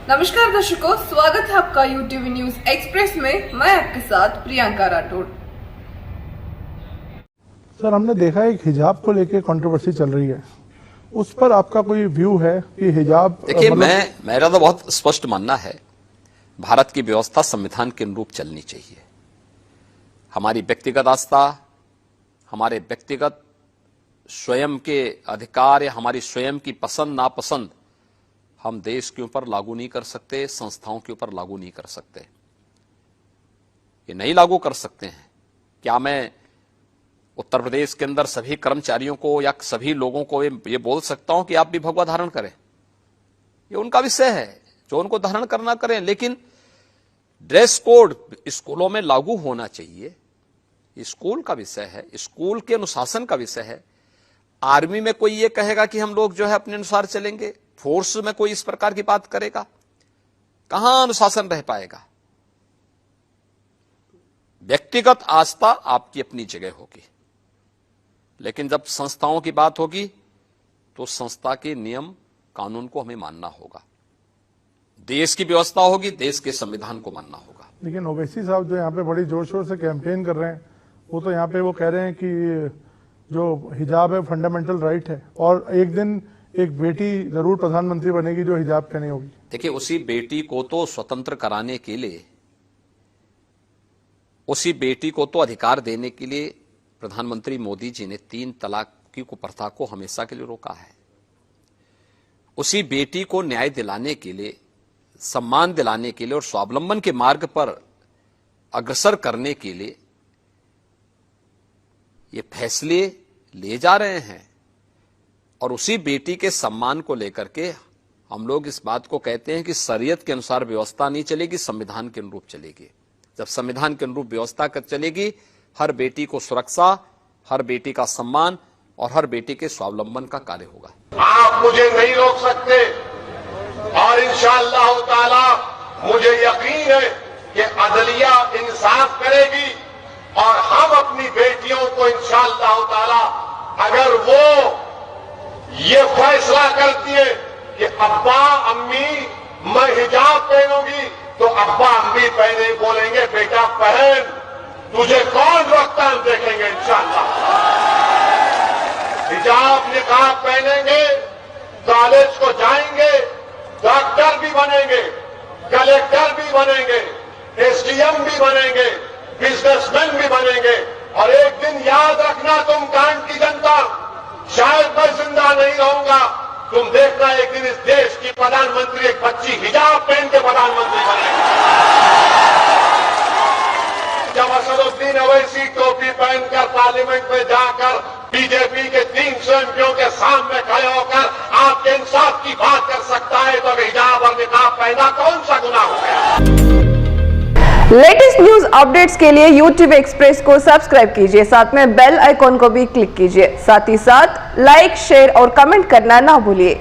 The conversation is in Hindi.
नमस्कार दर्शकों, स्वागत है आपका यूटीवी न्यूज एक्सप्रेस में। मैं आपके साथ प्रियंका राठौड़। सर, हमने देखा है कि हिजाब को लेके कंट्रोवर्सी चल रही है, उस पर आपका कोई व्यू है कि हिजाब? देखिए, मेरा तो बहुत स्पष्ट मानना है, भारत की व्यवस्था संविधान के अनुरूप चलनी चाहिए। हमारी व्यक्तिगत आस्था, हमारे व्यक्तिगत स्वयं के अधिकार या हमारी स्वयं की पसंद नापसंद हम देश के ऊपर लागू नहीं कर सकते, संस्थाओं के ऊपर लागू नहीं कर सकते। ये नहीं लागू कर सकते हैं। क्या मैं उत्तर प्रदेश के अंदर सभी कर्मचारियों को या सभी लोगों को ये बोल सकता हूं कि आप भी भगवा धारण करें? ये उनका विषय है, जो उनको धारण करना करें, लेकिन ड्रेस कोड स्कूलों में लागू होना चाहिए। स्कूल का विषय है, स्कूल के अनुशासन का विषय है। आर्मी में कोई ये कहेगा कि हम लोग जो है अपने अनुसार चलेंगे, फोर्स में कोई इस प्रकार की बात करेगा? कहां अनुशासन रह पाएगा? व्यक्तिगत आस्था आपकी अपनी जगह होगी, लेकिन जब संस्थाओं की बात होगी तो संस्था के नियम कानून को हमें मानना होगा। देश की व्यवस्था होगी, देश के संविधान को मानना होगा। लेकिन ओवैसी साहब जो यहाँ पे बड़ी जोर शोर से कैंपेन कर रहे हैं, वो तो यहाँ पे वो कह रहे हैं कि जो हिजाब है फंडामेंटल राइट है, और एक दिन एक बेटी जरूर प्रधानमंत्री बनेगी जो हिजाब पहनी होगी। देखिए, उसी बेटी को तो स्वतंत्र कराने के लिए, उसी बेटी को तो अधिकार देने के लिए प्रधानमंत्री मोदी जी ने 3 तलाक की कुप्रथा को हमेशा के लिए रोका है। उसी बेटी को न्याय दिलाने के लिए, सम्मान दिलाने के लिए और स्वावलंबन के मार्ग पर अग्रसर करने के लिए ये फैसले लिए जा रहे हैं। और उसी बेटी के सम्मान को लेकर के हम लोग इस बात को कहते हैं कि शरीयत के अनुसार व्यवस्था नहीं चलेगी, संविधान के अनुरूप चलेगी। जब संविधान के अनुरूप व्यवस्था चलेगी, हर बेटी को सुरक्षा, हर बेटी का सम्मान और हर बेटी के स्वावलंबन का कार्य होगा। आप मुझे नहीं रोक सकते, और इंशाअल्लाह ताला मुझे यकीन है कि अदलिया इंसाफ करेगी, और हम अपनी बेटियों को इंशाअल्लाह ताला, अगर वो ये फैसला करती है कि अब्बा अम्मी मैं हिजाब पहनूंगी, तो अब्बा अम्मी पहने बोलेंगे बेटा पहन, तुझे कौन रोकता, हम देखेंगे इंशाअल्लाह। हिजाब निकाब पहनेंगे, कॉलेज को जाएंगे, डॉक्टर भी बनेंगे, कलेक्टर भी बनेंगे, एसडीएम भी बनेंगे, बिजनेसमैन भी बनेंगे। और एक दिन याद रखना तुम कांड की जनता, शायद मैं जिंदा नहीं रहूंगा, तुम देखना एक दिन इस देश की प्रधानमंत्री एक बच्ची हिजाब पहन के प्रधानमंत्री बनेगी। जब असदुद्दीन ओवैसी टोपी पहनकर पार्लियामेंट में जाकर बीजेपी के 300 एमपियों के सामने खड़े होकर आपके इंसाफ की बात कर सकता है, तो हिजाब और निकाब पहना कौन सा गुनाह हो गया? लेटेस्ट न्यूज अपडेट्स के लिए यूट्यूब एक्सप्रेस को सब्सक्राइब कीजिए, साथ में बेल आइकॉन को भी क्लिक कीजिए। साथ ही साथ लाइक, शेयर और कमेंट करना ना भूलिए।